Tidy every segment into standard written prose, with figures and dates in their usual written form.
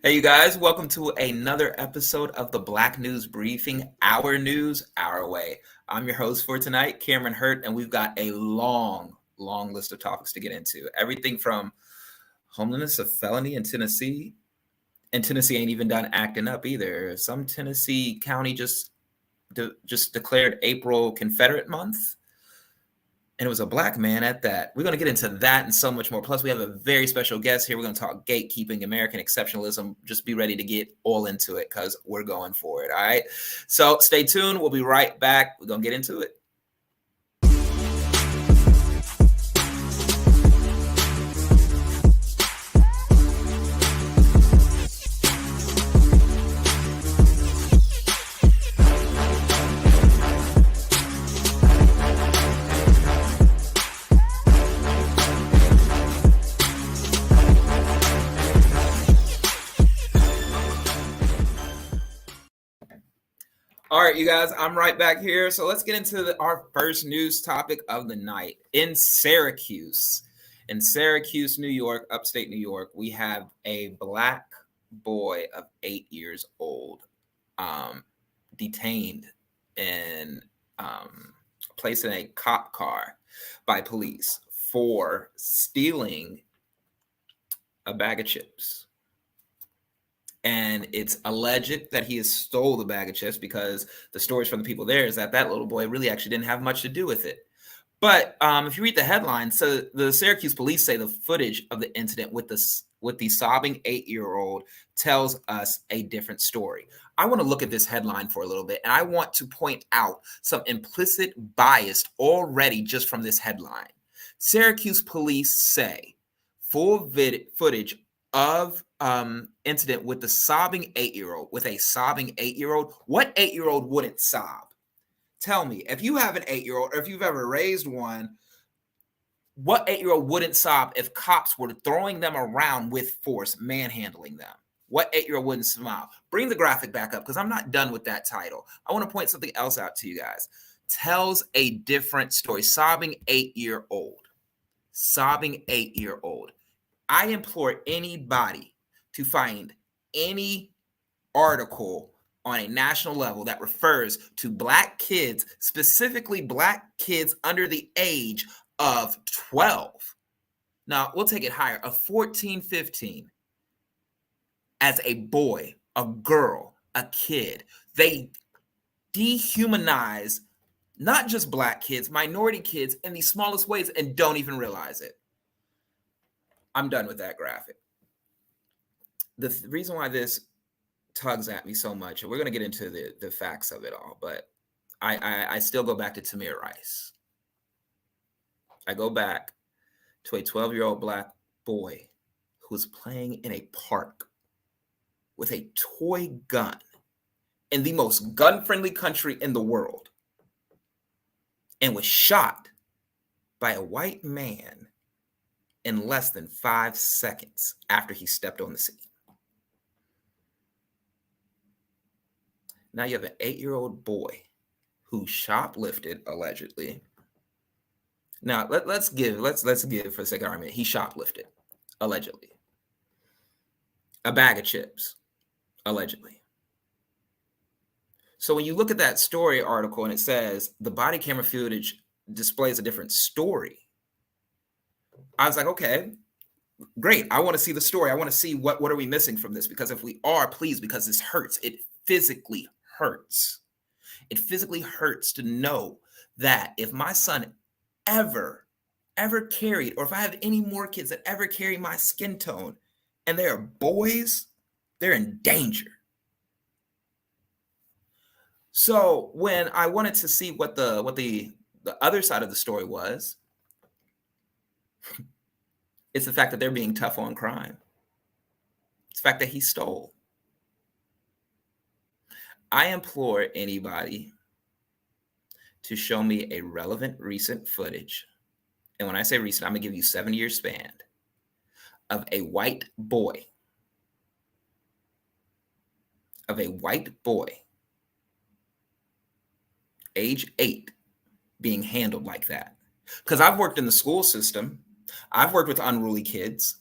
Hey, you guys, welcome to another episode of the Black News Briefing, Our News, Our Way. I'm your host for tonight, Camron Hurt, and we've got a long list of topics to get into. Everything from homelessness, a felony in Tennessee, and Tennessee ain't even done acting up either. Some Tennessee county just declared April Confederate Month, and it was a Black man at that. We're going to get into that and so much more. Plus, we have a very special guest here. We're going to talk gatekeeping, American exceptionalism. Just be ready to get all into it because we're going for it. All right. So stay tuned. We'll be right back. We're going to get into it. All right, you guys, I'm right back here. So let's get into our first news topic of the night. In Syracuse, New York, upstate New York, we have a Black boy of 8 years old detained and placed in a cop car by police for stealing a bag of chips. And it's alleged that he has stole the bag of chips because the stories from the people there is that little boy really actually didn't have much to do with it. But if you read the headline, so the Syracuse police say the footage of the incident with the sobbing 8-year-old tells us a different story. I want to look at this headline for a little bit, and I want to point out some implicit bias already just from this headline. Syracuse police say full footage of incident with the sobbing 8-year-old, with a sobbing 8-year-old. What 8-year-old wouldn't sob? Tell me, if you have an 8-year-old or if you've ever raised one, what 8-year-old wouldn't sob if cops were throwing them around with force, manhandling them? What 8-year-old wouldn't smile? Bring the graphic back up because I'm not done with that title. I want to point something else out to you guys. Tells a different story. Sobbing 8-year-old. Sobbing 8-year-old. I implore anybody to find any article on a national level that refers to Black kids, specifically Black kids under the age of 12. Now, we'll take it higher, of 14, 15, as a boy, a girl, a kid. They dehumanize not just Black kids, minority kids in the smallest ways and don't even realize it. I'm done with that graphic. The reason why this tugs at me so much, and we're going to get into the facts of it all, but I still go back to Tamir Rice. I go back to a 12-year-old Black boy who's playing in a park with a toy gun in the most gun-friendly country in the world and was shot by a white man in less than 5 seconds after he stepped on the scene. Now you have an 8-year-old boy who shoplifted allegedly. Now let's give for the sake of argument, he shoplifted allegedly a bag of chips allegedly. So when you look at that story article and it says the body camera footage displays a different story, I was like, okay, great. I want to see the story. I want to see what are we missing from this? Because if we are, please, because this hurts. It physically hurts. It physically hurts to know that if my son ever carried, or if I have any more kids that ever carry my skin tone and they are boys, they're in danger. So when I wanted to see what the other side of the story was, it's the fact that they're being tough on crime. It's the fact that he stole. I implore anybody to show me a relevant recent footage. And when I say recent, I'm going to give you 7-year span of a white boy, age 8, being handled like that. Because I've worked in the school system. I've worked with unruly kids.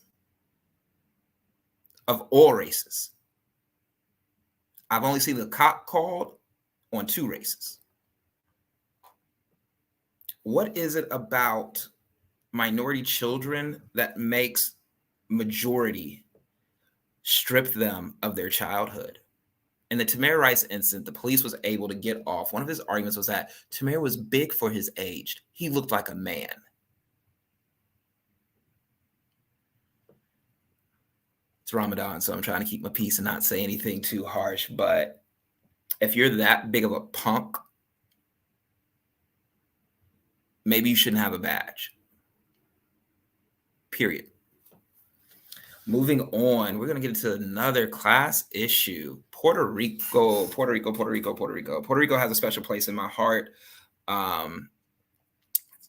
of all races. I've only seen the cop called on 2 races. What is it about minority children that makes majority strip them of their childhood? In the Tamir Rice incident, the police was able to get off. One of his arguments was that Tamir was big for his age. He looked like a man. It's Ramadan, so I'm trying to keep my peace and not say anything too harsh. But if you're that big of a punk, maybe you shouldn't have a badge. Period. Moving on, we're going to get into another class issue. Puerto Rico has a special place in my heart.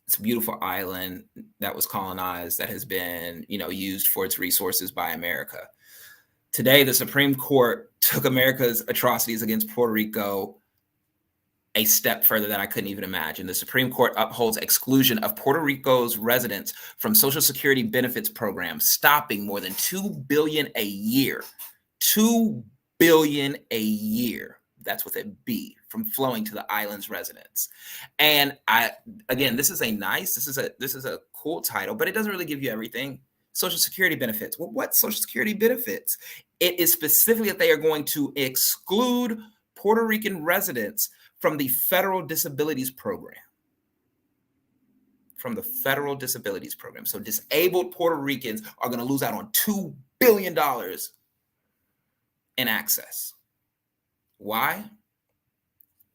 It's a beautiful island that was colonized, that has been, used for its resources by America. Today, the Supreme Court took America's atrocities against Puerto Rico a step further than I couldn't even imagine. The Supreme Court upholds exclusion of Puerto Rico's residents from Social Security benefits programs, stopping more than $2 billion a year. $2 billion a year. That's with a B, from flowing to the island's residents. And this is a cool title, but it doesn't really give you everything. Social Security benefits. Well, what Social Security benefits? It is specifically that they are going to exclude Puerto Rican residents from the federal disabilities program. So disabled Puerto Ricans are going to lose out on $2 billion in access. Why?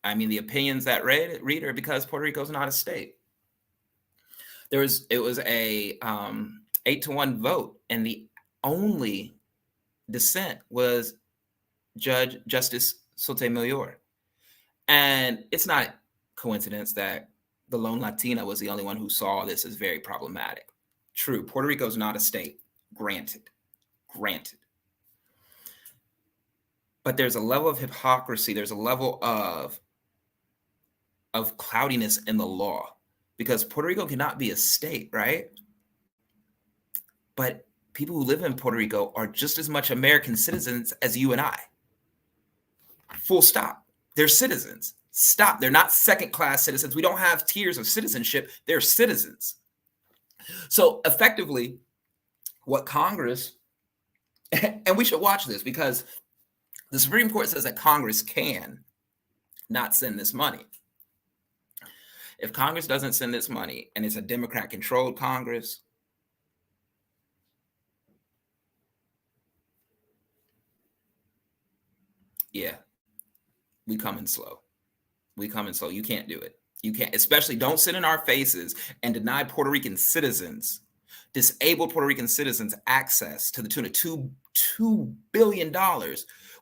I mean, the opinions that read are because Puerto Rico is not a state. It was a 8-1 vote, and the only dissent was Justice Sotomayor. And it's not a coincidence that the lone Latina was the only one who saw this as very problematic. True, Puerto Rico is not a state, granted. But there's a level of hypocrisy, there's a level of cloudiness in the law, because Puerto Rico cannot be a state, right? But people who live in Puerto Rico are just as much American citizens as you and I. Full stop. They're citizens. Stop. They're not second-class citizens. We don't have tiers of citizenship. They're citizens. So effectively, what Congress, and we should watch this because the Supreme Court says that Congress can not send this money. If Congress doesn't send this money and it's a Democrat-controlled Congress, yeah, we coming slow. You can't do it. You can't, especially don't sit in our faces and deny Puerto Rican citizens, disabled Puerto Rican citizens, access to the tune of $2 billion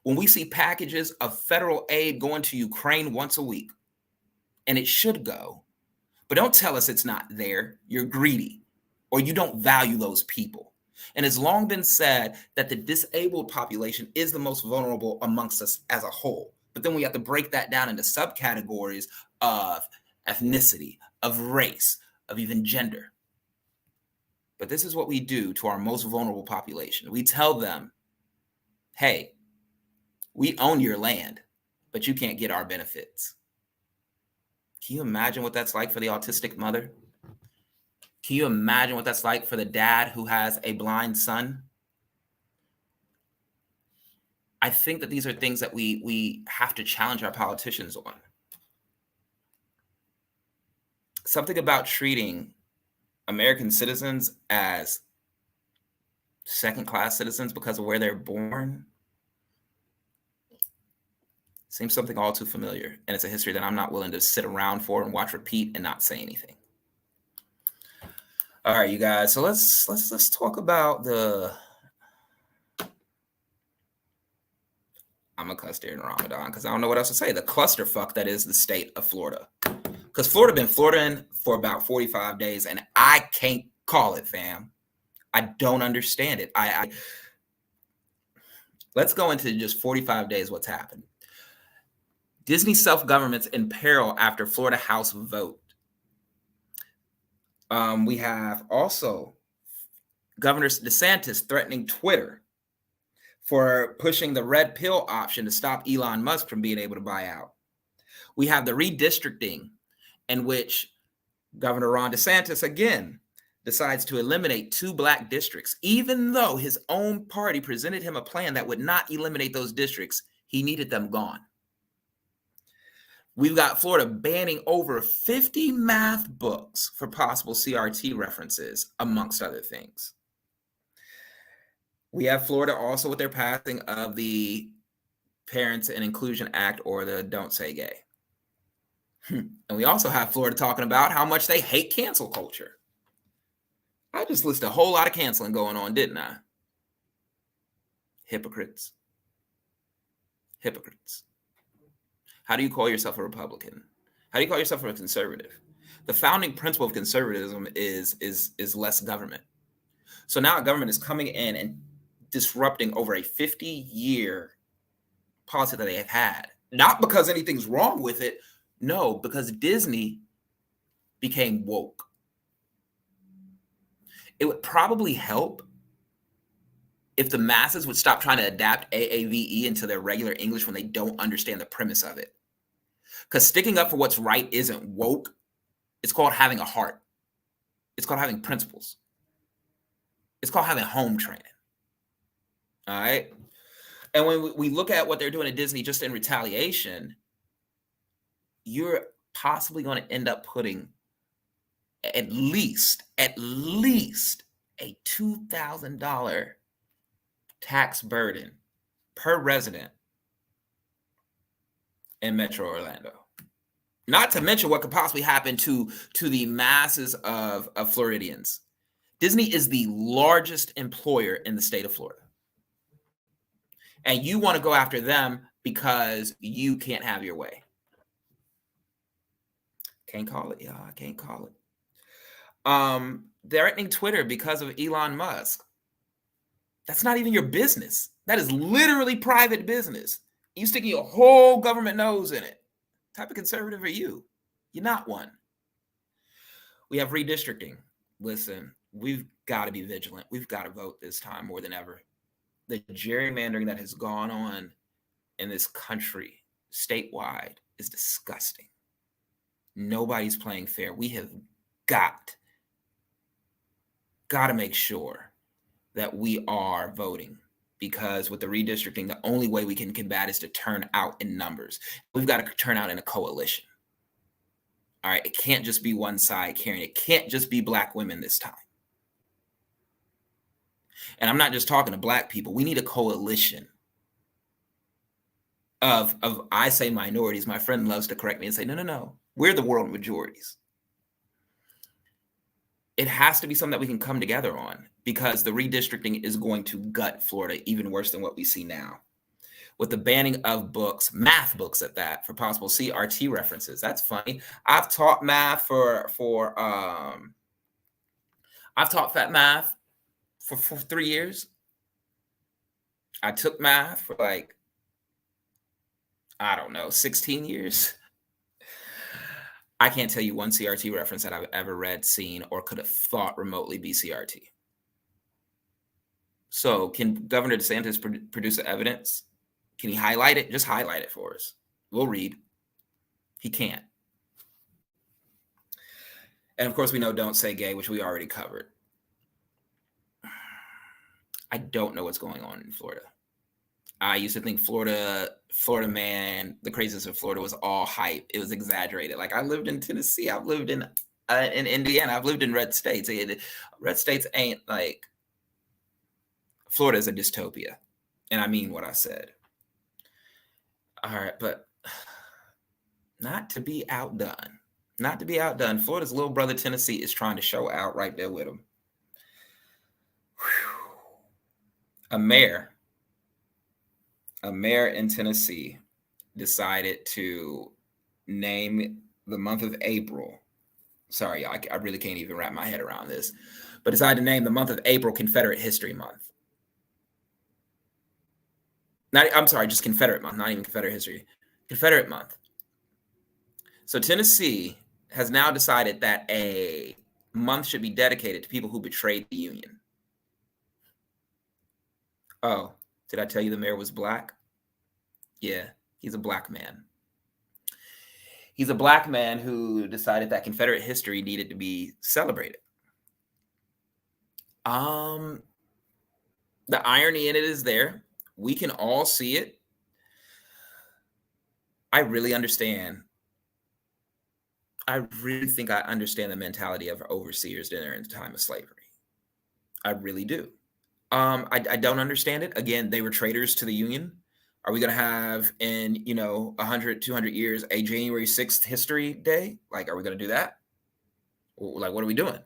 when we see packages of federal aid going to Ukraine once a week. And it should go. But don't tell us it's not there. You're greedy, or you don't value those people. And it's long been said that the disabled population is the most vulnerable amongst us as a whole. But then we have to break that down into subcategories of ethnicity, of race, of even gender. But this is what we do to our most vulnerable population. We tell them, hey, we own your land, but you can't get our benefits. Can you imagine what that's like for the autistic mother? Can you imagine what that's like for the dad who has a blind son? I think that these are things that we have to challenge our politicians on. Something about treating American citizens as second-class citizens because of where they're born seems something all too familiar, and it's a history that I'm not willing to sit around for and watch repeat and not say anything. All right, you guys. So let's talk about the. I'm gonna cuss during Ramadan because I don't know what else to say. The clusterfuck that is the state of Florida, because Florida been Floridaing for about 45 days, and I can't call it, fam. I don't understand it. Let's go into just 45 days. What's happened? Disney self-government's in peril after Florida House vote. We have also Governor DeSantis threatening Twitter. for pushing the red pill option to stop Elon Musk from being able to buy out. We have the redistricting, in which Governor Ron DeSantis, again, decides to eliminate 2 Black districts, even though his own party presented him a plan that would not eliminate those districts. He needed them gone. We've got Florida banning over 50 math books for possible CRT references, amongst other things. We have Florida also with their passing of the Parents and Inclusion Act, or the Don't Say Gay. And we also have Florida talking about how much they hate cancel culture. I just listed a whole lot of canceling going on, didn't I? Hypocrites. Hypocrites. How do you call yourself a Republican? How do you call yourself a conservative? The founding principle of conservatism is less government. So now government is coming in and disrupting over a 50-year policy that they have had. Not because anything's wrong with it. No, because Disney became woke. It would probably help if the masses would stop trying to adapt AAVE into their regular English when they don't understand the premise of it. Because sticking up for what's right isn't woke. It's called having a heart. It's called having principles. It's called having home training. All right? And when we look at what they're doing at Disney just in retaliation, you're possibly going to end up putting at least a $2,000 tax burden per resident in Metro Orlando. Not to mention what could possibly happen to the masses of Floridians. Disney is the largest employer in the state of Florida. And you want to go after them because you can't have your way. Can't call it, y'all. I can't call it. Threatening Twitter because of Elon Musk. That's not even your business. That is literally private business. You sticking your whole government nose in it. What type of conservative are you? You're not one. We have redistricting. Listen, we've got to be vigilant. We've got to vote this time more than ever. The gerrymandering that has gone on in this country statewide is disgusting. Nobody's playing fair. We have got to make sure that we are voting, because with the redistricting, the only way we can combat is to turn out in numbers. We've got to turn out in a coalition. All right, it can't just be one side carrying it. It can't just be Black women this time. And I'm not just talking to Black people. We need a coalition of I say minorities. My friend loves to correct me and say, no. We're the world majorities. It has to be something that we can come together on, because the redistricting is going to gut Florida even worse than what we see now. With the banning of books, math books at that, for possible CRT references. That's funny. I've taught math I've taught fat math for 3 years. I took math for 16 years. I can't tell you one CRT reference that I've ever read, seen, or could have thought remotely be CRT. So can Governor DeSantis produce the evidence? Can he highlight it? Just highlight it for us. We'll read. He can't. And of course, we know Don't Say Gay, which we already covered. I don't know what's going on in Florida. I used to think Florida man, the craziness of Florida was all hype. It was exaggerated. Like, I lived in Tennessee. I've lived in Indiana. I've lived in red states. Red states ain't like, Florida is a dystopia. And I mean what I said. All right, but not to be outdone. Not to be outdone. Florida's little brother, Tennessee, is trying to show out right there with them. A mayor in Tennessee decided to name the month of April. Sorry, I really can't even wrap my head around this, but decided to name the month of April Confederate History Month. Just Confederate Month, not even Confederate History. Confederate Month. So Tennessee has now decided that a month should be dedicated to people who betrayed the Union. Oh, Did I tell you the mayor was black? Yeah, he's a black man. He's a black man who decided that Confederate history needed to be celebrated. The irony in it is there. We can all see it. I really understand. I really think I understand the mentality of overseers during the time of slavery. I really do. I don't understand it. Again, they were traitors to the Union. Are we going to have in, 100, 200 years, a January 6th history day? Like, are we going to do that? Like, what are we doing?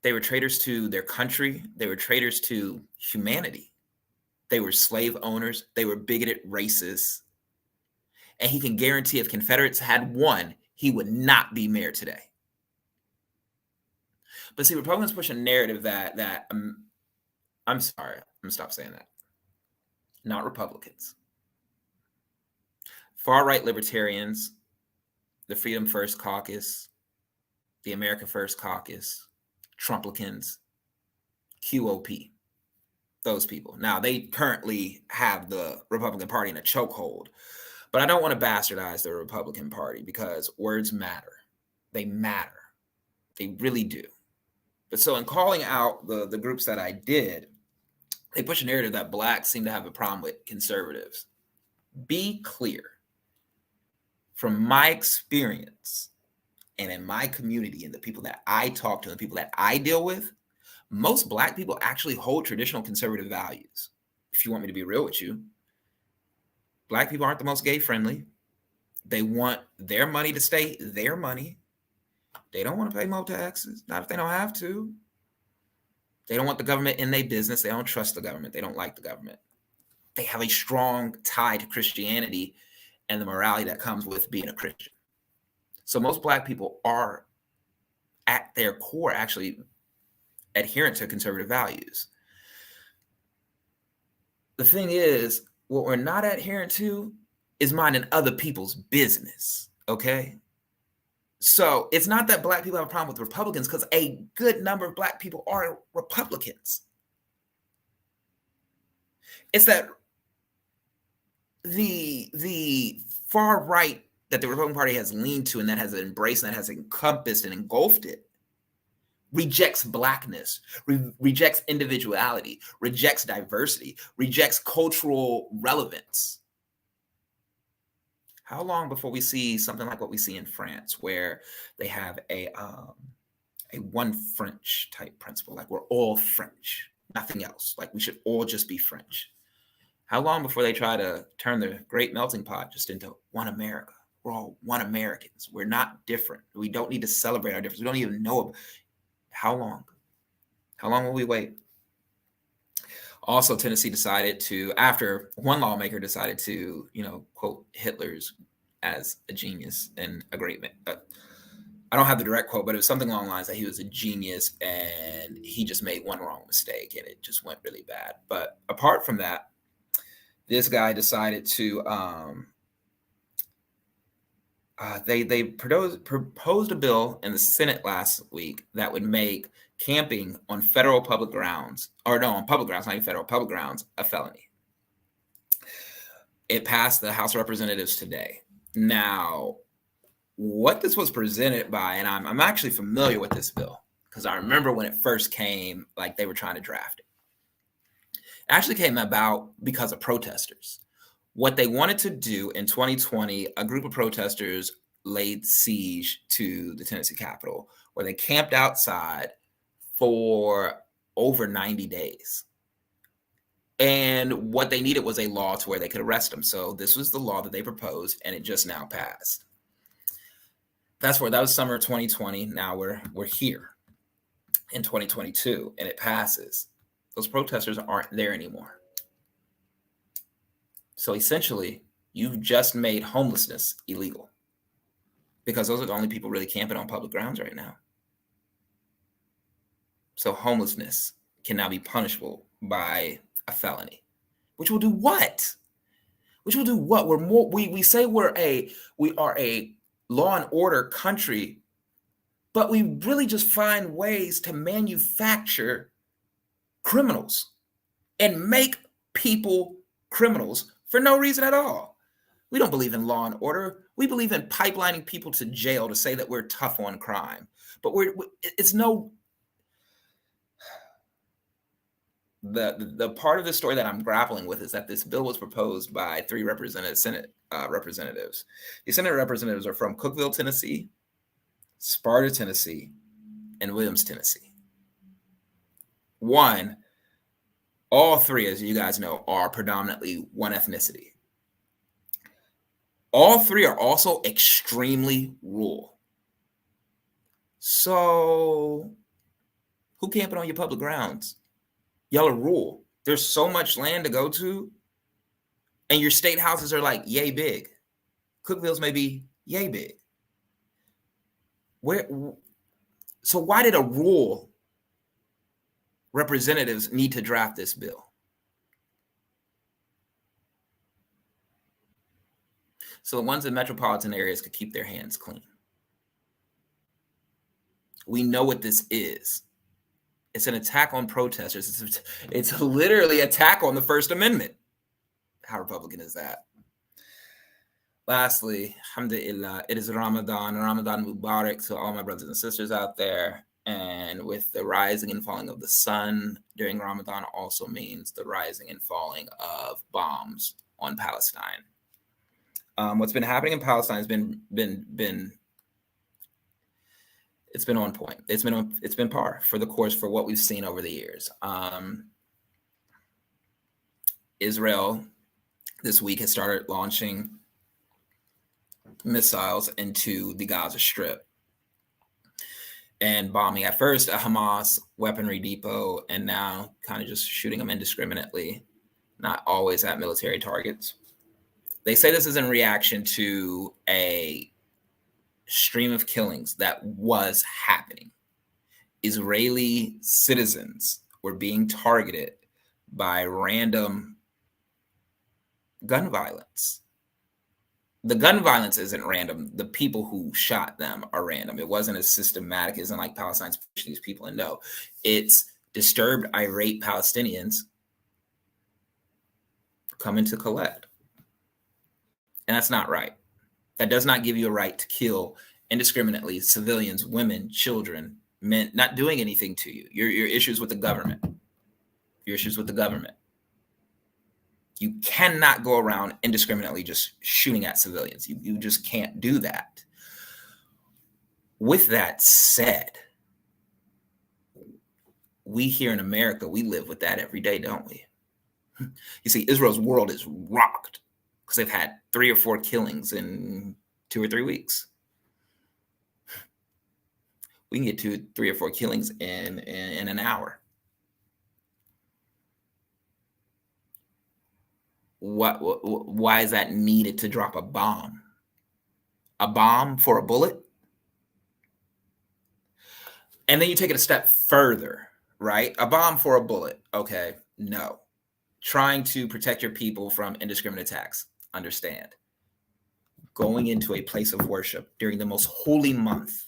They were traitors to their country. They were traitors to humanity. They were slave owners. They were bigoted racists. And he can guarantee if Confederates had won, he would not be mayor today. But see, Republicans push a narrative that I'm sorry, I'm gonna stop saying that. Not Republicans. Far-right libertarians, the Freedom First Caucus, the America First Caucus, Trumplicans, QOP, those people. Now, they currently have the Republican Party in a chokehold, but I don't want to bastardize the Republican Party because words matter. They matter. They really do. But so in calling out the groups that I did, they push a narrative that blacks seem to have a problem with conservatives. Be clear. From my experience and in my community and the people that I talk to and the people that I deal with, most black people actually hold traditional conservative values. If you want me to be real with you, black people aren't the most gay friendly. They want their money to stay their money. They don't want to pay more taxes, not if they don't have to. They don't want the government in their business. They don't trust the government. They don't like the government. They have a strong tie to Christianity and the morality that comes with being a Christian. So most black people are, at their core, actually adherent to conservative values. The thing is, what we're not adherent to is minding other people's business, okay? So it's not that black people have a problem with Republicans, because a good number of black people are Republicans. It's that the far right that the Republican Party has leaned to and that has embraced and that has encompassed and engulfed it rejects blackness, rejects individuality, rejects diversity, rejects cultural relevance. How long before we see something like what we see in France, where they have a one French type principle, like we're all French, nothing else, like we should all just be French? How long before they try to turn the great melting pot just into one America? We're all one Americans. We're not different. We don't need to celebrate our difference. We don't even know. How long? How long will we wait? Also, Tennessee decided to, after one lawmaker decided to, quote Hitler's as a genius and a great man. I don't have the direct quote, but it was something along the lines that he was a genius and he just made one wrong mistake and it just went really bad. But apart from that, this guy decided to, they proposed a bill in the Senate last week that would make camping on federal public grounds, on public grounds, not even federal, public grounds, a felony. It passed the House of Representatives today. Now, what this was presented by, and I'm actually familiar with this bill because I remember when it first came, like they were trying to draft it. It actually came about because of protesters. What they wanted to do in 2020, a group of protesters laid siege to the Tennessee Capitol, where they camped outside for over 90 days. And what they needed was a law to where they could arrest them. So this was the law that they proposed, and it just now passed. That was summer 2020. Now we're here in 2022, and it passes. Those protesters aren't there anymore. So essentially, you've just made homelessness illegal because those are the only people really camping on public grounds right now. So homelessness can now be punishable by a felony, which will do what? Which will do what? We say we are a law and order country, but we really just find ways to manufacture criminals and make people criminals for no reason at all. We don't believe in law and order. We believe in pipelining people to jail to say that we're tough on crime. But it's no... The part of the story that I'm grappling with is that this bill was proposed by 3 Senate representatives. The Senate representatives are from Cookeville, Tennessee, Sparta, Tennessee, and Williams, Tennessee. All 3, as you guys know, are predominantly one ethnicity. All 3 are also extremely rural. So who camping on your public grounds? Y'all are rural. There's so much land to go to, and your state houses are like yay big. Cookville's maybe yay big. So why did a rural representatives need to draft this bill? So the ones in metropolitan areas could keep their hands clean. We know what this is. It's an attack on protesters. It's literally an attack on the First Amendment. How Republican is that? Lastly, alhamdulillah, it is Ramadan. Ramadan Mubarak to all my brothers and sisters out there. And with the rising and falling of the sun during Ramadan also means the rising and falling of bombs on Palestine. What's been happening in Palestine has been it's been on point. It's been par for the course for what we've seen over the years. Israel this week has started launching missiles into the Gaza Strip and bombing at first a Hamas weaponry depot and now kind of just shooting them indiscriminately, not always at military targets. They say this is in reaction to a stream of killings that was happening. Israeli citizens were being targeted by random gun violence. The gun violence isn't random. The people who shot them are random. It wasn't as systematic. It isn't like Palestine's pushing these people in. No, it's disturbed, irate Palestinians coming to collect. And that's not right. That does not give you a right to kill indiscriminately civilians, women, children, men, not doing anything to you. Your issues with the government. Your issues with the government. You cannot go around indiscriminately just shooting at civilians. You just can't do that. With that said, we here in America, we live with that every day, don't we? You see, Israel's world is rocked because they've had 3 or 4 killings in 2 or 3 weeks. We can get 2, 3 or 4 killings in an hour. Why is that needed to drop a bomb? A bomb for a bullet? And then you take it a step further, right? A bomb for a bullet. Okay, no. Trying to protect your people from indiscriminate attacks. Understand. Going into a place of worship during the most holy month,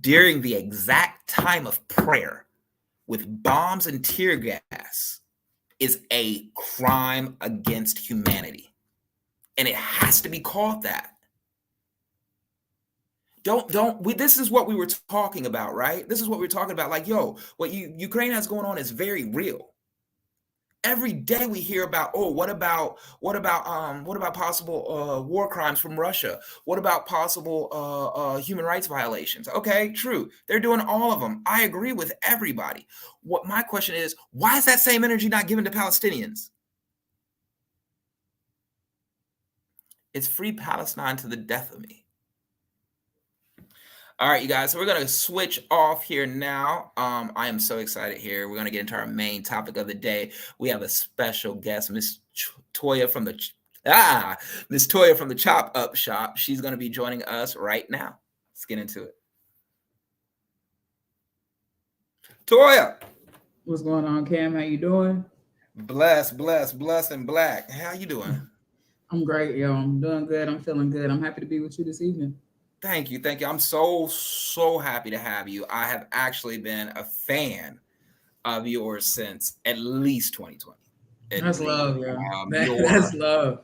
during the exact time of prayer, with bombs and tear gas, is a crime against humanity. And it has to be called that. This is what we were talking about, right? This is what we're talking about. Like, yo, what Ukraine has going on is very real. Every day we hear about, oh, what about possible war crimes from Russia? What about possible human rights violations? Okay, true. They're doing all of them. I agree with everybody. What my question is, why is that same energy not given to Palestinians? It's free Palestine to the death of me. All right, you guys, so we're going to switch off here now. I am so excited here. We're going to get into our main topic of the day. We have a special guest, Miss Toya from the Chop Up Shop. She's going to be joining us right now. Let's get into it. Toya. What's going on, Cam? How you doing? Blessed, and black. How you doing? I'm great, yo. I'm doing good. I'm feeling good. I'm happy to be with you this evening. Thank you. I'm so happy to have you. I have actually been a fan of yours since at least 2020. That's love, yeah. That's love.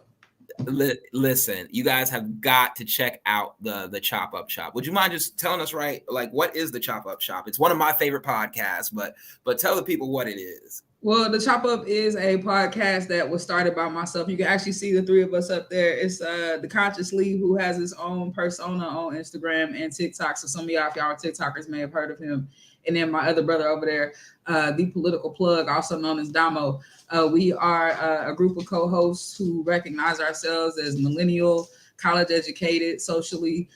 Listen, you guys have got to check out the Chop Up Shop. Would you mind just telling us, right, like, what is the Chop Up Shop? It's one of my favorite podcasts, but tell the people what it is. Well, the Chop Up is a podcast that was started by myself. You can actually see the three of us up there. It's the Conscious Lee, who has his own persona on Instagram and TikTok. So some of y'all, if y'all are TikTokers, may have heard of him. And then my other brother over there, the Political Plug, also known as Damo. We are a group of co-hosts who recognize ourselves as millennial, college-educated, socially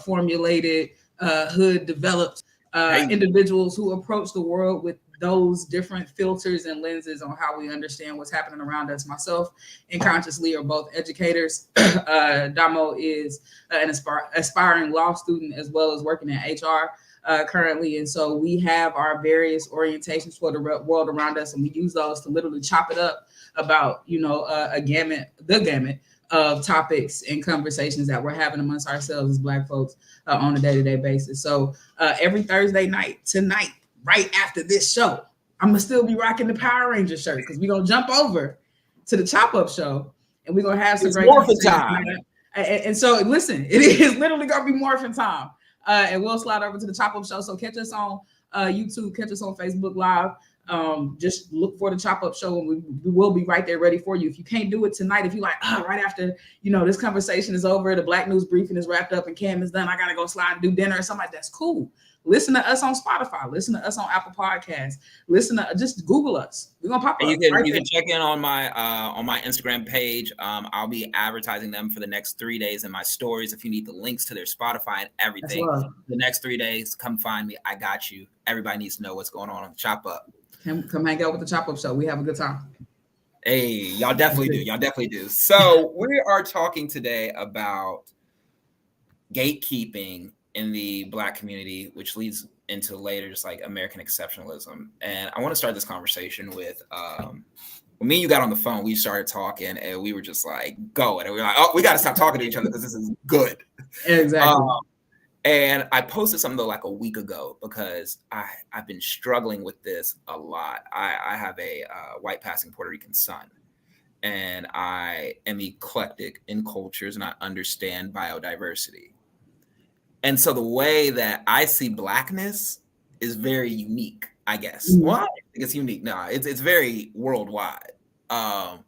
formulated, hood-developed individuals who approach the world with those different filters and lenses on how we understand what's happening around us. Myself and Conscious Lee are both educators. Damo is an aspiring law student as well as working in HR currently. And so we have our various orientations for the world around us, and we use those to literally chop it up about, the gamut of topics and conversations that we're having amongst ourselves as Black folks on a day-to-day basis. So every Thursday night, tonight, right after this show, I'm gonna still be rocking the Power Ranger shirt because we're gonna jump over to the Chop Up show and we're gonna have some great time. And so listen, it is literally gonna be morphin' time. And we'll slide over to the Chop Up show. So catch us on YouTube, catch us on Facebook Live. Just look for the Chop Up show and we will be right there ready for you. If you can't do it tonight, if you like, right after this conversation is over, the Black News briefing is wrapped up and Cam is done, I gotta go slide and do dinner or something like that's cool. Listen to us on Spotify. Listen to us on Apple Podcasts. Just Google us. We're gonna pop up. You can check in on my Instagram page. I'll be advertising them for the next 3 days in my stories. If you need the links to their Spotify and everything, the next 3 days, come find me. I got you. Everybody needs to know what's going on the Chop Up. Come hang out with the Chop Up show. We have a good time. Hey, y'all definitely do. Y'all definitely do. So we are talking today about gatekeeping in the Black community, which leads into later just like American exceptionalism. And I want to start this conversation with when me and you got on the phone, we started talking and we were just like going, and we were like, we got to stop talking to each other because this is good. Exactly. And I posted something though like a week ago because I've been struggling with this a lot. I have a white passing Puerto Rican son, and I am eclectic in cultures and I understand biodiversity. And so the way that I see Blackness is very unique, I guess. Mm-hmm. Well, I think it's unique. No, it's very worldwide. But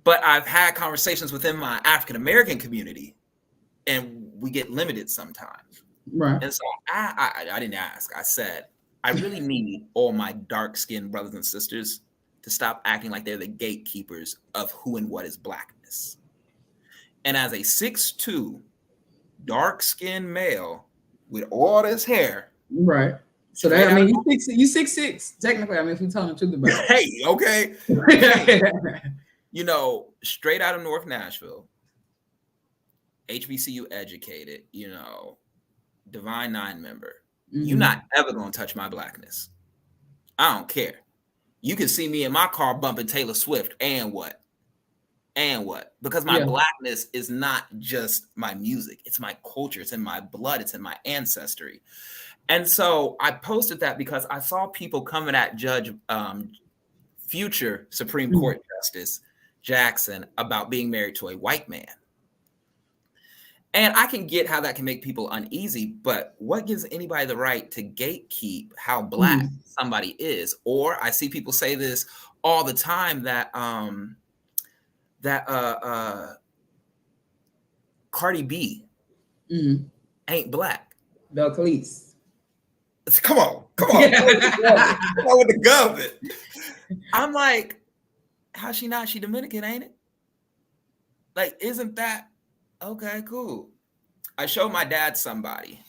I've had conversations within my African-American community, and we get limited sometimes. Right. And so I didn't ask. I said, I really need all my dark-skinned brothers and sisters to stop acting like they're the gatekeepers of who and what is Blackness. And as a 6'2", dark-skinned male with all this hair, right? So that you 6'6". Technically, I mean, if you tell the truth about it. Hey, okay. Straight out of North Nashville, HBCU educated, Divine Nine member. Mm-hmm. You're not ever gonna touch my Blackness. I don't care. You can see me in my car bumping Taylor Swift, and what? Because my Blackness is not just my music. It's my culture. It's in my blood. It's in my ancestry. And so I posted that because I saw people coming at future Supreme Court Justice Jackson about being married to a white man. And I can get how that can make people uneasy, but what gives anybody the right to gatekeep how Black somebody is? Or I see people say this all the time that Cardi B ain't Black. Belcalis. Come on. Come on with the government. I'm like, how's she not? She Dominican, ain't it? Like, isn't that okay? Cool. I showed my dad somebody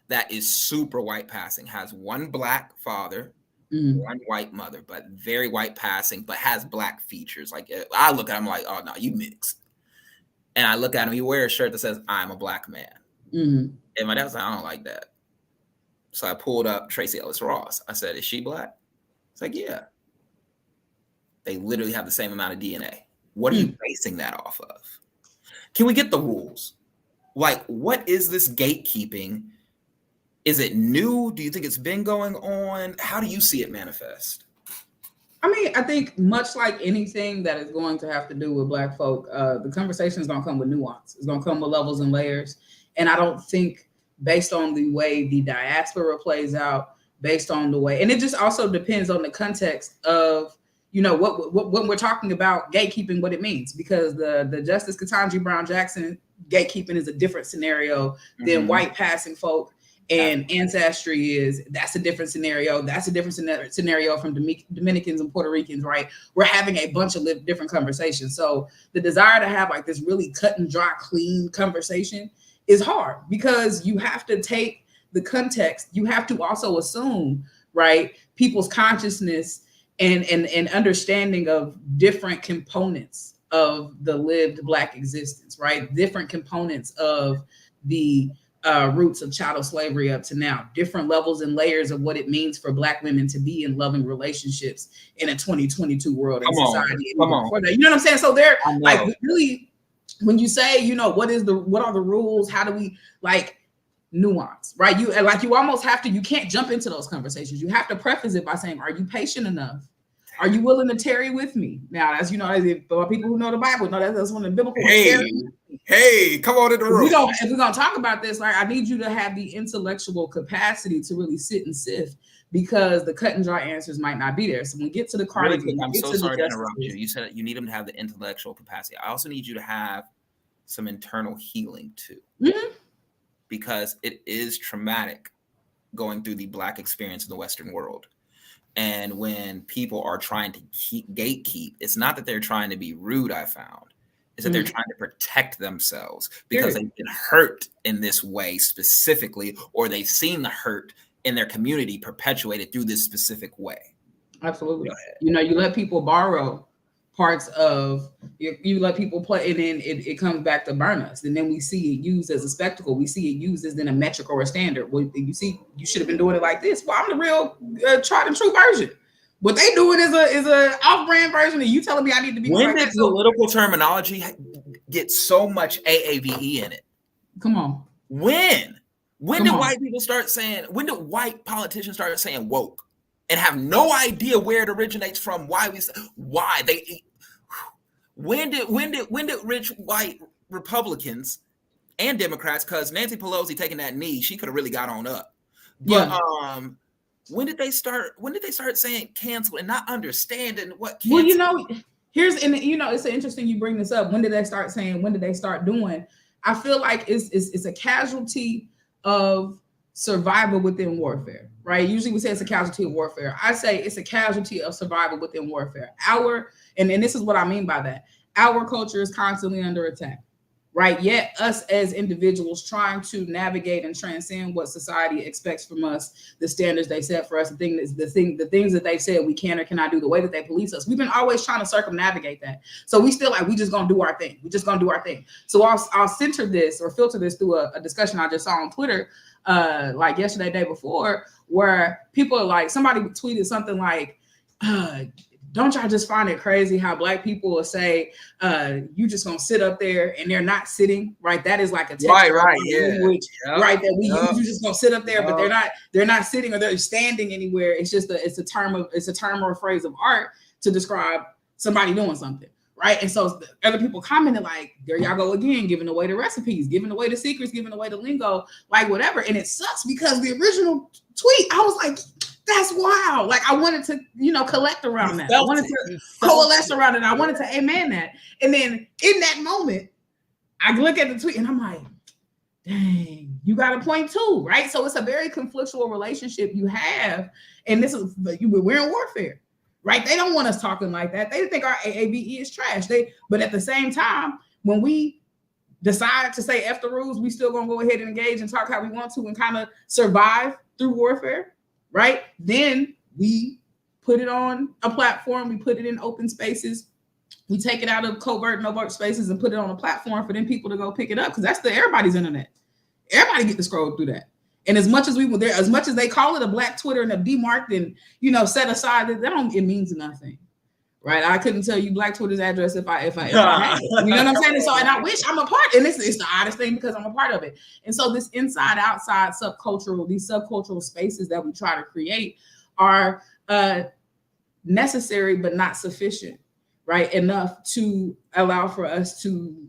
that is super white passing, has one Black father, one white mother, but very white passing, but has Black features. Like, I look at him like, oh no, you mixed. And I look at him, he wears a shirt that says, I'm a Black man. And my dad was like, I don't like that. So I pulled up Tracy Ellis Ross. I said, is she Black? It's like, yeah. They literally have the same amount of DNA. What are you basing that off of? Can we get the rules? Like, what is this gatekeeping Is it new? Do you think it's been going on? How do you see it manifest? I mean, I think much like anything that is going to have to do with Black folk, the conversation is going to come with nuance. It's going to come with levels and layers. And I don't think, based on the way the diaspora plays out, based on the way, and it just also depends on the context of, what when we're talking about gatekeeping, what it means, because the Justice Ketanji Brown Jackson gatekeeping is a different scenario than white passing folk. And ancestry that's a different scenario. That's a different scenario from Dominicans and Puerto Ricans, right? We're having a bunch of different conversations. So the desire to have like this really cut and dry, clean conversation is hard, because you have to take the context. You have to also assume, right, people's consciousness and understanding of different components of the lived Black existence, right? Different components of the roots of chattel slavery up to now, different levels and layers of what it means for Black women to be in loving relationships in a 2022 world and society. Come on. You know what I'm saying? So they're like, really, when you say, what are the rules? How do we like nuance, right? You almost have to, you can't jump into those conversations. You have to preface it by saying, are you patient enough? Are you willing to tarry with me? Now, as for people who know the Bible, that's one of the biblical. Hey, come on in the room. If we're gonna talk about this, like, I need you to have the intellectual capacity to really sit and sift, because the cut and dry answers might not be there. So when we get to the card, I'm so sorry to interrupt you. You said you need them to have the intellectual capacity. I also need you to have some internal healing too, because it is traumatic going through the Black experience in the Western world. And when people are trying to gatekeep, it's not that they're trying to be rude, I found. It's that they're trying to protect themselves because they've been hurt in this way specifically, or they've seen the hurt in their community perpetuated through this specific way. Absolutely. You let people borrow parts of, you let people play, and then it comes back to burn us. And then we see it used as a spectacle. We see it used as then a metric or a standard. Well, you see, you should have been doing it like this. Well, I'm the real tried and true version. What they doing is a off-brand version, and you telling me I need to be. When did political terminology get so much AAVE in it? Come on. When did white people start saying? When did white politicians start saying woke? And have no idea where it originates from, when did rich white Republicans and Democrats, because Nancy Pelosi taking that knee, she could have really got on up. But when did they start saying cancel and not understanding what cancel? Well, it's interesting you bring this up. When did they start saying, when did they start doing? I feel like it's a casualty of survival within warfare, right? Usually we say it's a casualty of warfare. I say it's a casualty of survival within warfare. And this is what I mean by that. Our culture is constantly under attack, right? Yet us as individuals trying to navigate and transcend what society expects from us, the standards they set for us, the things that they've said we can or cannot do, the way that they police us. We've been always trying to circumnavigate that. So we still we just gonna do our thing. We just gonna do our thing. So I'll center this or filter this through a discussion I just saw on Twitter, like yesterday, day before, where people are like, somebody tweeted something like, don't y'all just find it crazy how Black people will say, you just gonna sit up there, and they're not sitting, right? That is like a language, right? That we use. You just gonna sit up there, but they're not sitting or they're standing anywhere. It's just it's a term or a phrase of art to describe somebody doing something, right? And so other people commented like, there y'all go again, giving away the recipes, giving away the secrets, giving away the lingo, like whatever. And it sucks because the original tweet, I was like, that's wild. Like I wanted to, collect around that. I wanted to coalesce around it. I wanted to amen that. And then in that moment, I look at the tweet and I'm like, dang, you got a point too, right? So it's a very conflictual relationship you have. And we're in warfare, right? They don't want us talking like that. They think our AAVE is trash. But at the same time, when we decide to say F the rules, we still gonna go ahead and engage and talk how we want to and kind of survive through warfare, right? Then we put it on a platform, we put it in open spaces, we take it out of covert and overt spaces and put it on a platform for them people to go pick it up, because that's everybody's internet. Everybody get to scroll through that. And as much as we were there, as much as they call it a Black Twitter and a demarked and set aside, it means nothing. right? I couldn't tell you Black Twitter's address if I had it. You know what I'm saying? And so, and I wish I'm a part, and it's the oddest thing because I'm a part of it. And so this inside outside subcultural, these subcultural spaces that we try to create are necessary but not sufficient, right? Enough to allow for us to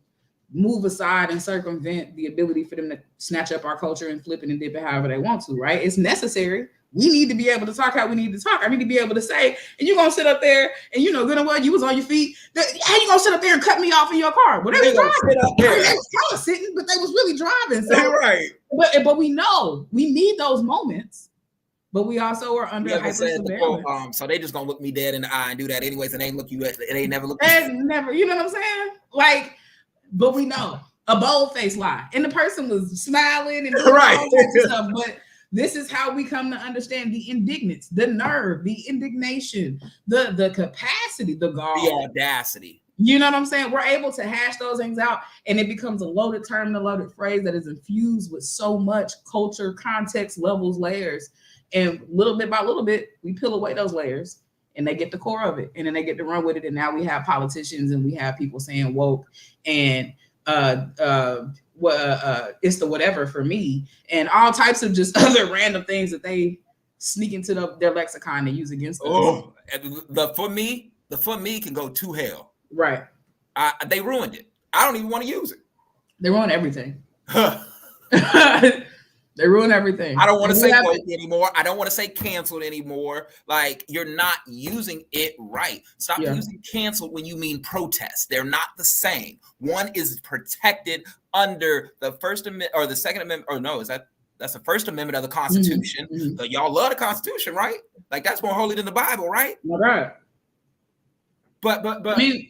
move aside and circumvent the ability for them to snatch up our culture and flip it and dip it however they want to, right? It's necessary. We need to be able to talk how we need to talk. I need to be able to say, and you're going to sit up there and you know good and well you was on your feet. How you going to sit up there and cut me off in your car? Well, they was driving. They was kind of sitting, but they was really driving. So, right. But we know we need those moments, but we also are under hyper surveillance. So they just going to look me dead in the eye and do that anyways, and they ain't look you at it. Ain't never look. And never, you know what I'm saying? Like, but we know a bold-faced lie. And the person was smiling and doing all types of stuff, but this is how we come to understand the indignance, the nerve, the indignation, the capacity, the gall, the audacity. You know what I'm saying? We're able to hash those things out, and it becomes a loaded term, and a loaded phrase that is infused with so much culture, context, levels, layers. And little bit by little bit, we peel away those layers, and they get the core of it, and then they get to run with it. And now we have politicians, and we have people saying woke, and it's the whatever for me, and all types of just other random things that they sneak into their lexicon and use against us. Oh, the for me can go to hell. Right. They ruined it. I don't even want to use it. They ruin everything. They ruin everything. I don't want to say woke anymore. I don't want to say canceled anymore. Like, you're not using it right. Stop using canceled when you mean protest. They're not the same. One is protected under the First Amendment or the Second Amendment, or no, that's the First Amendment of the Constitution. Mm-hmm. So y'all love the Constitution, right? Like, that's more holy than the Bible, right? All right. But I mean,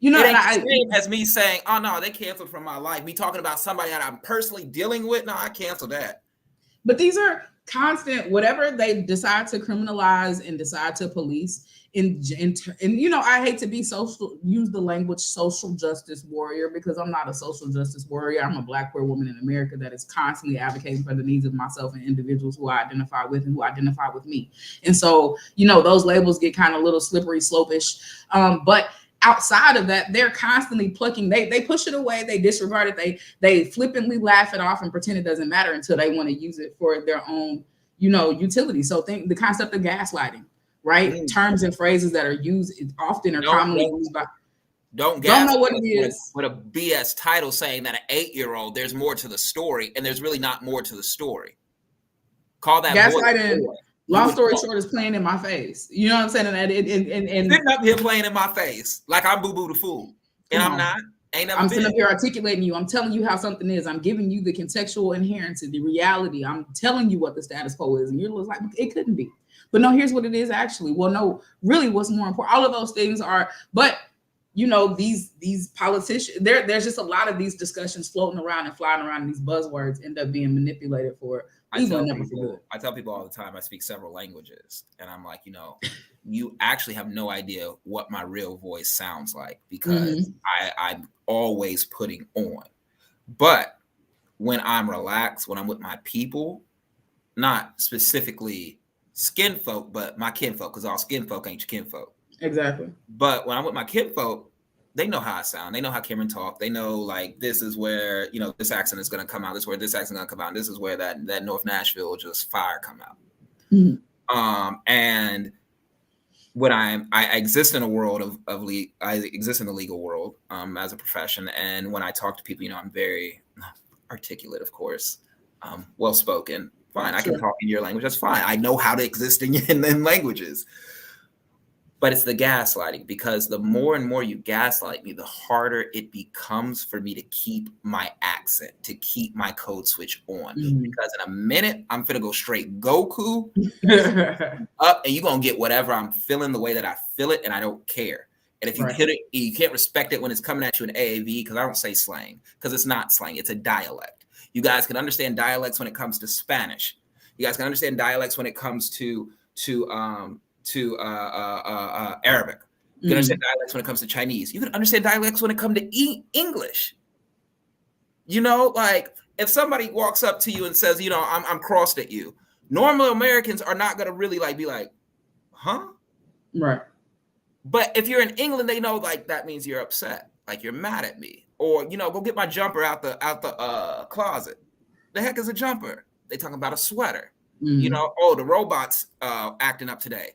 you know, as me saying, oh no, they canceled from my life. Me talking about somebody that I'm personally dealing with. No, I canceled that. But these are constant, whatever they decide to criminalize and decide to police. And you know, I hate to use the language social justice warrior, because I'm not a social justice warrior. I'm a Black queer woman in America that is constantly advocating for the needs of myself and individuals who I identify with and who identify with me. And so, you know, those labels get kind of a little slippery, slopish. But outside of that, they're constantly plucking. They push it away. They disregard it. They flippantly laugh it off and pretend it doesn't matter until they want to use it for their own, you know, utility. So think the concept of gaslighting, right? Terms and phrases that are used often are commonly used by. Don't know what it is. With a BS title saying that an 8-year-old, there's more to the story, and there's really not more to the story. Call that gaslighting. Long story short, is playing in my face. You know what I'm saying? And sitting up here playing in my face like I'm Boo Boo the Fool, and I'm not. I'm sitting up here articulating you. I'm telling you how something is. I'm giving you the contextual inherency, the reality. I'm telling you what the status quo is, and you're like, it couldn't be. But no, here's what it is actually. Well, no, really, what's more important? All of those things are, but you know, these politicians. There's just a lot of these discussions floating around and flying around, and these buzzwords end up being manipulated for. I tell people all the time I speak several languages, and I'm like, you know, you actually have no idea what my real voice sounds like, because I'm always putting on. But when I'm relaxed, when I'm with my people, not specifically skin folk, but my kinfolk, because all skin folk ain't your kinfolk. Exactly. But when I'm with my kinfolk, they know how I sound. They know how Camron talk. They know, like, this is where, you know, this accent is going to come out. This is where this accent is going to come out. This is where that North Nashville just fire come out. Mm-hmm. And when I exist in a world I exist in the legal world as a profession. And when I talk to people, you know, I'm very articulate, of course, well-spoken. Fine. I can talk in your language. That's fine. I know how to exist in languages. But it's the gaslighting, because the more and more you gaslight me, the harder it becomes for me to keep my accent, to keep my code switch on. Because in a minute, I'm finna go straight Goku up, and you're going to get whatever I'm feeling the way that I feel it, and I don't care. And if you hit it, you can't respect it when it's coming at you in AAV, because I don't say slang, because it's not slang. It's a dialect. You guys can understand dialects when it comes to Spanish. You guys can understand dialects when it comes to Arabic. You can understand dialects when it comes to Chinese. You can understand dialects when it comes to English. You know, like, if somebody walks up to you and says, you know, I'm crossed at you, normal Americans are not going to really like be like, huh? Right. But if you're in England, they know like that means you're upset, like you're mad at me, or go get my jumper out the closet. The heck is a jumper? They talking about a sweater. Oh, the robots acting up today.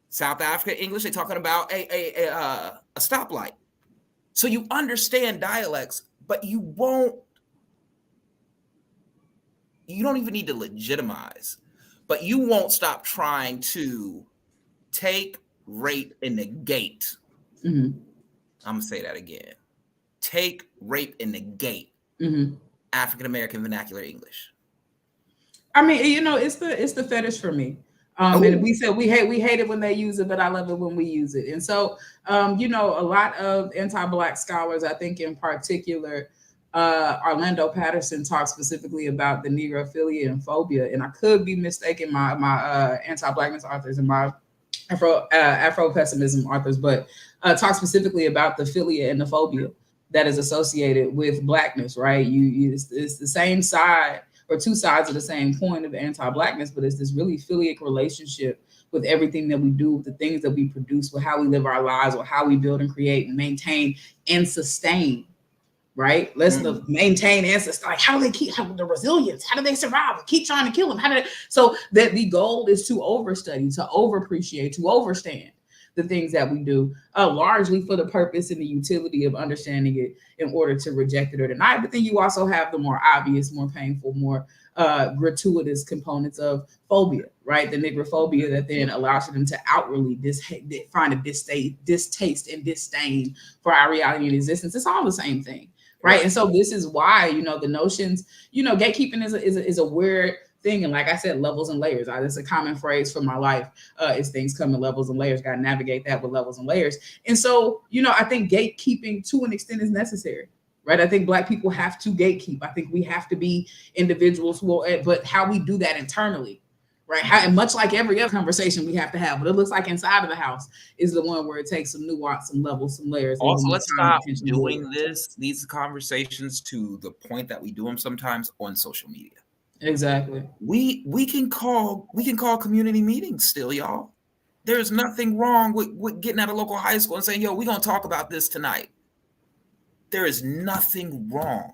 South Africa English, they talking about a stoplight. So you understand dialects, but you don't even need to legitimize, but you won't stop trying to take, rape, and negate. I'm gonna say that again. Take, rape, and negate African American vernacular English. I mean, it's the fetish for me. And we said we hate it when they use it, but I love it when we use it. And so, a lot of anti-Black scholars, I think in particular, Orlando Patterson talks specifically about the negrophilia and phobia. And I could be mistaken, my anti-Blackness authors and my Afro-pessimism authors, but talk specifically about the philia and the phobia that is associated with Blackness, right? It's the same side, or two sides of the same coin of anti-Blackness, but it's this really philic relationship with everything that we do, with the things that we produce, with how we live our lives, or how we build and create and maintain and sustain, right? Let's maintain and sustain. Like, how do they keep the resilience? How do they survive? Keep trying to kill them. So that the goal is to overstudy, to overappreciate, to overstand the things that we do, largely for the purpose and the utility of understanding it in order to reject it or deny it. But then you also have the more obvious, more painful, more gratuitous components of phobia, right? The nigrophobia that then allows them to outwardly find a distaste and disdain for our reality and existence. It's all the same thing, right? And so this is why, the notions, gatekeeping is a weird thing. And like I said, levels and layers. It's a common phrase for my life. Is things come in levels and layers. Got to navigate that with levels and layers. And so, I think gatekeeping to an extent is necessary, right? I think Black people have to gatekeep. I think we have to be individuals but how we do that internally, right? And much like every other conversation we have to have, but it looks like inside of the house is the one where it takes some nuance, some levels, some layers. Also, let's stop doing these conversations to the point that we do them sometimes on social media. Exactly. We can call community meetings still, y'all. There's nothing wrong with getting at a local high school and saying, yo, we're gonna talk about this tonight. There is nothing wrong.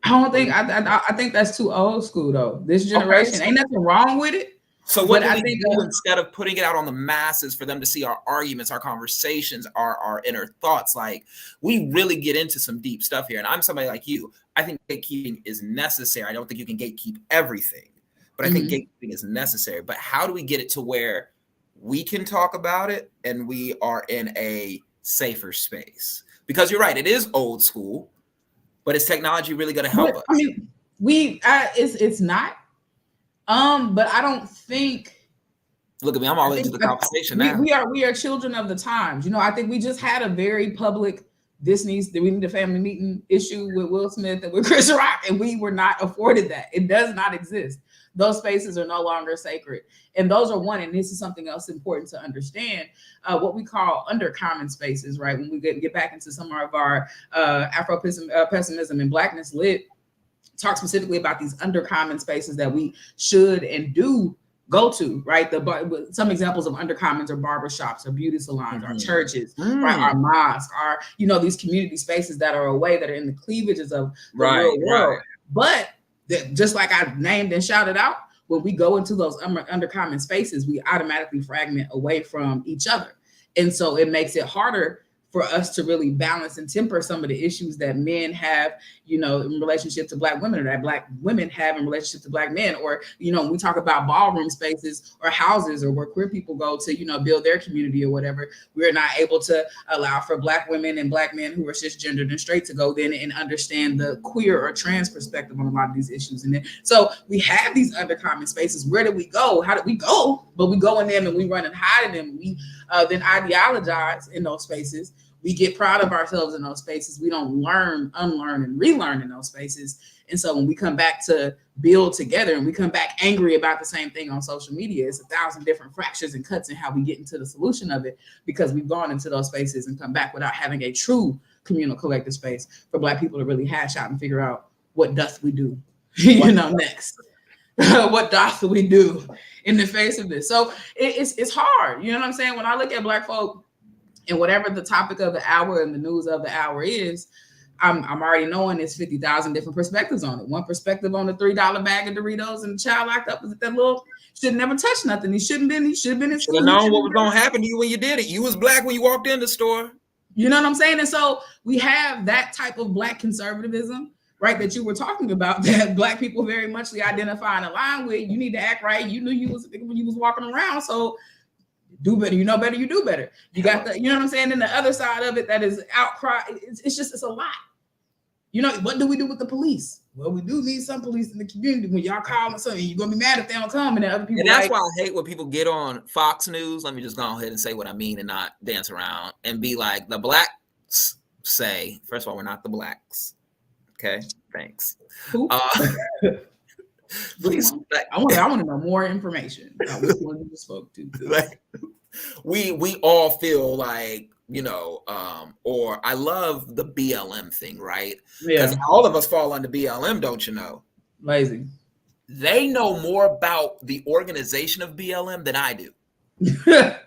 I think that's too old school though. This generation, ain't nothing wrong with it. So what do we do instead of putting it out on the masses for them to see our arguments, our conversations, our inner thoughts? Like, we really get into some deep stuff here. And I'm somebody like you. I think gatekeeping is necessary. I don't think you can gatekeep everything, but I think gatekeeping is necessary. But how do we get it to where we can talk about it and we are in a safer space? Because you're right, it is old school, but is technology really going to help us? I mean, it's not. But I don't think. Look at me, I'm all into the conversation now. We are children of the times. I think we just had a very public we need a family meeting issue with Will Smith and with Chris Rock, and we were not afforded that. It does not exist. Those spaces are no longer sacred. And those are and this is something else important to understand, what we call undercommon spaces, right? When we get back into some of our Afro-pessimism and Blackness lit, talk specifically about these undercommon spaces that we should and do go to, right? Some examples of undercommons are barbershops or beauty salons, our churches, right? Our mosques, our, these community spaces that are that are in the cleavages of the real world. But just like I named and shouted out, when we go into those undercommon spaces, we automatically fragment away from each other. And so it makes it harder for us to really balance and temper some of the issues that men have, in relationship to Black women, or that Black women have in relationship to Black men. Or, when we talk about ballroom spaces or houses or where queer people go to, build their community or whatever, we're not able to allow for Black women and Black men who are cisgendered and straight to go then and understand the queer or trans perspective on a lot of these issues. And then, so we have these undercommon spaces. Where do we go? How do we go? But we go in them and we run and hide in them. We then ideologize in those spaces. We get proud of ourselves in those spaces. We don't learn, unlearn, and relearn in those spaces. And so when we come back to build together and we come back angry about the same thing on social media, it's 1,000 different fractures and cuts in how we get into the solution of it, because we've gone into those spaces and come back without having a true communal collective space for Black people to really hash out and figure out what doth we do, next. What doth we do in the face of this? So it's hard. You know what I'm saying? When I look at Black folk, And whatever the topic of the hour and the news of the hour is, I'm already knowing there's 50,000 different perspectives on it. One perspective on the $3 bag of Doritos and the child locked up with that little should never touch nothing. He should have been in school. Should have known what was going to happen to you when you did it. You was black when you walked in the store. You know what I'm saying? And so we have that type of black conservatism, right, that you were talking about, that black people very muchly identify and align with. You need to act right. You knew you was when you was walking around, so do better. You know better, you do better. You got the, you know what I'm saying? And the other side of it that is outcry, it's a lot. You know, what do we do with the police? Well, we do need some police in the community. When y'all call them something, you're gonna be mad if they don't come, and then other people. And that's why I hate when people get on Fox News. Let me just go ahead and say what I mean and not dance around and be like, the blacks say. First of all, we're not the blacks. Okay, thanks. Please, I want to know more information about which one you spoke to. Like, we all feel like, you know, or I love the BLM thing, right? Yeah. Because all of us fall under BLM, don't you know? Lazy. They know more about the organization of BLM than I do. Have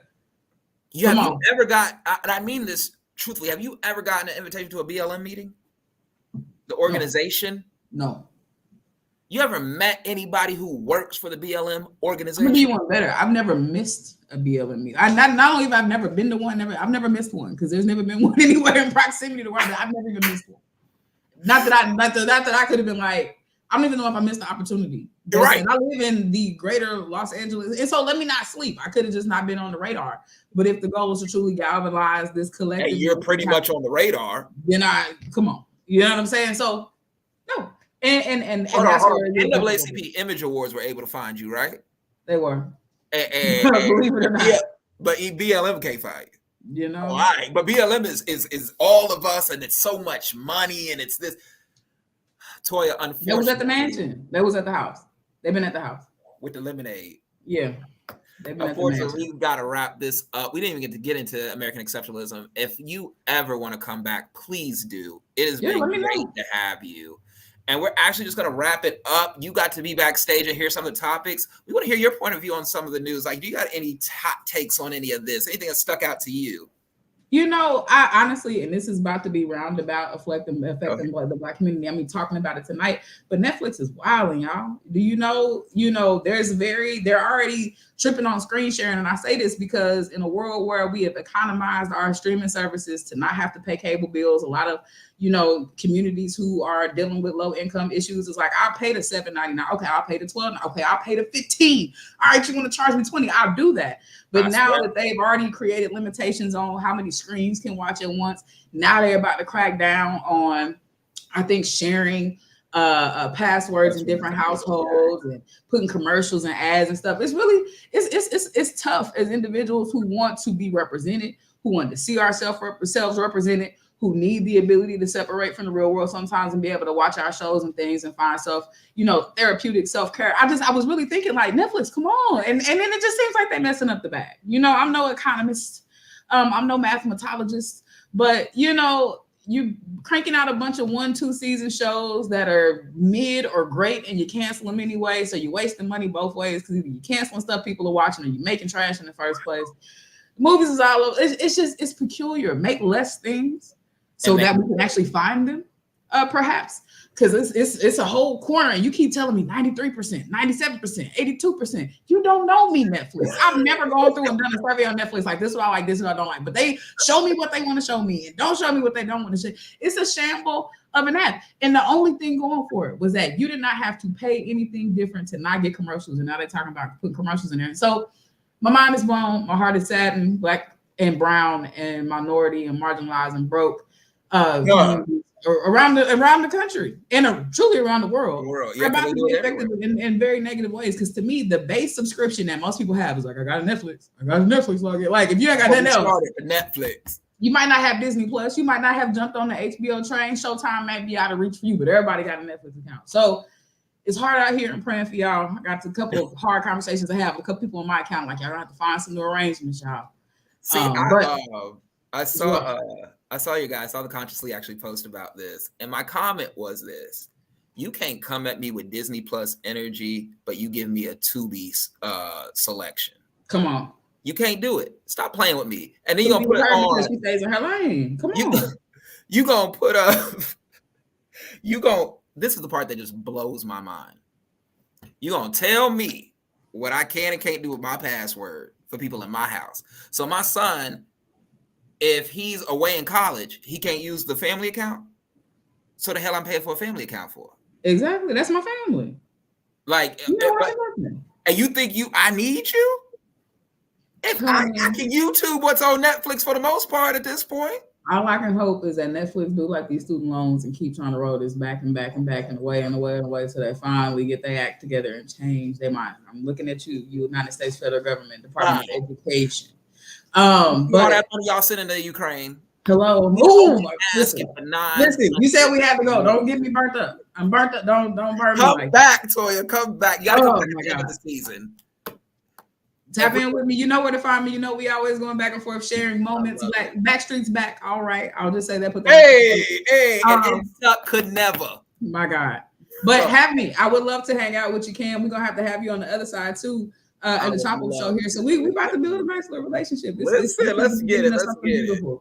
you ever got, and I mean this truthfully, have you ever gotten an invitation to a BLM meeting? The organization? No. You ever met anybody who works for the BLM organization? I'm gonna be one better. I've never missed a BLM meeting. Not only have I never been to one, I've never missed one, because there's never been one anywhere in proximity to where I've never even missed one. Not that I could have been like, I don't even know if I missed the opportunity. You're right. I live in the greater Los Angeles, and so let me not sleep. I could have just not been on the radar. But if the goal was to truly galvanize this collective, hey, you're pretty much on the radar. Then come on. You know what I'm saying? So no. And hold on. NAACP Image Awards were able to find you, right? They were. And believe it or not. Yeah, but BLM can't find you. You know, all right. But BLM is all of us, and it's so much money, and it's this. Toya, unfortunately, that was at the mansion. That was at the house. They've been at the house with the lemonade. Yeah. Unfortunately, we've got to wrap this up. We didn't even get into American exceptionalism. If you ever want to come back, please do. It has been great to have you. And we're actually just going to wrap it up. You got to be backstage and hear some of the topics. We want to hear your point of view on some of the news. Like, do you got any hot takes on any of this? Anything that stuck out to you? You know, I honestly, and this is about to be roundabout affecting the Black community. I mean, talking about it tonight, but Netflix is wilding, y'all. Do you know, they're already tripping on screen sharing. And I say this because in a world where we have economized our streaming services to not have to pay cable bills, a lot of, communities who are dealing with low income issues, is like, I'll pay the $7.99. Okay, I'll pay the $12. Okay, I'll pay the $15. All right, you want to charge me $20? I'll do that. But now that they've already created limitations on how many screens can watch at once, now they're about to crack down on, I think, sharing passwords in different households and putting commercials and ads and stuff. It's really, it's tough as individuals who want to be represented, who want to see ourselves represented, who need the ability to separate from the real world sometimes and be able to watch our shows and things and find therapeutic self-care. I was really thinking, like, Netflix, come on. And then it just seems like they're messing up the bag. I'm no economist. I'm no mathematologist, but you cranking out a bunch of 1-2 season shows that are mid or great, and you cancel them anyway. So you're wasting money both ways, because either you're canceling stuff people are watching or you're making trash in the first place. Movies is all over. It's peculiar. Make less things so that we can actually find them, perhaps. Because it's a whole corner, and you keep telling me 93%, 97%, 82%. You don't know me, Netflix. I've never gone through and done a survey on Netflix like, this is what I like, this is what I don't like. But they show me what they want to show me and don't show me what they don't want to show. It's a shamble of an app. And the only thing going for it was that you did not have to pay anything different to not get commercials. And now they're talking about putting commercials in there. So my mind is blown. My heart is saddened. Black and brown and minority and marginalized and broke around the country and truly around the world. Yeah, about to be affected in very negative ways. Because to me, the base subscription that most people have is like, I got a Netflix. login. Like, if you ain't got nothing else, Netflix. You might not have Disney Plus. You might not have jumped on the HBO train. Showtime might be out of reach for you, but everybody got a Netflix account. So it's hard out here. I'm praying for y'all. I got a couple of hard conversations I have with a couple people on my account. Like, y'all gonna have to find some new arrangements, y'all. See, I saw you guys, saw the Consciously actually post about this. And my comment was this: you can't come at me with Disney Plus energy, but you give me a Tubi selection. Come on. You can't do it. Stop playing with me. And then Could you're be gonna put it her on. because she stays in her lane. Come on. You gonna put up. This is the part that just blows my mind. You gonna tell me what I can and can't do with my password for people in my house. So my son, if he's away in college, he can't use the family account. So the hell I'm paying for a family account for? Exactly. That's my family. Like, You know and you think I need you? If I can YouTube what's on Netflix for the most part at this point. All I can hope is that Netflix do like these student loans and keep trying to roll this back and away so they finally get their act together and change their mind. I'm looking at you, United States federal government, Department of Education. But all that money y'all sending to Ukraine. Hello. Listen, you said we had to go. Don't get me burnt up. I'm burnt up. Don't burn me. Come back, Toya. Come back. You gotta come back at the end of the season. Tap in with me. You know where to find me. You know we always going back and forth, sharing moments. Backstreet's back. All right. I'll just say that. Put that. Hey. And Stuck could never. My God. But have me. I would love to hang out with you, Cam. We're gonna have you on the other side too. At the Chop Up Show here. So we about to build a nice little relationship. Let's get it.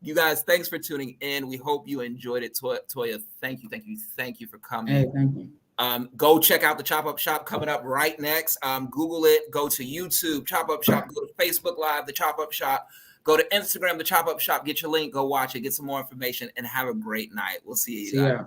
You guys, thanks for tuning in. We hope you enjoyed it. Toya, thank you for coming. Hey, thank you. Go check out the Chop Up Shop coming up right next. Google it. Go to YouTube, Chop Up Shop. Go to Facebook Live, the Chop Up Shop. Go to Instagram, the Chop Up Shop. Get your link. Go watch it. Get some more information and have a great night. We'll see you guys.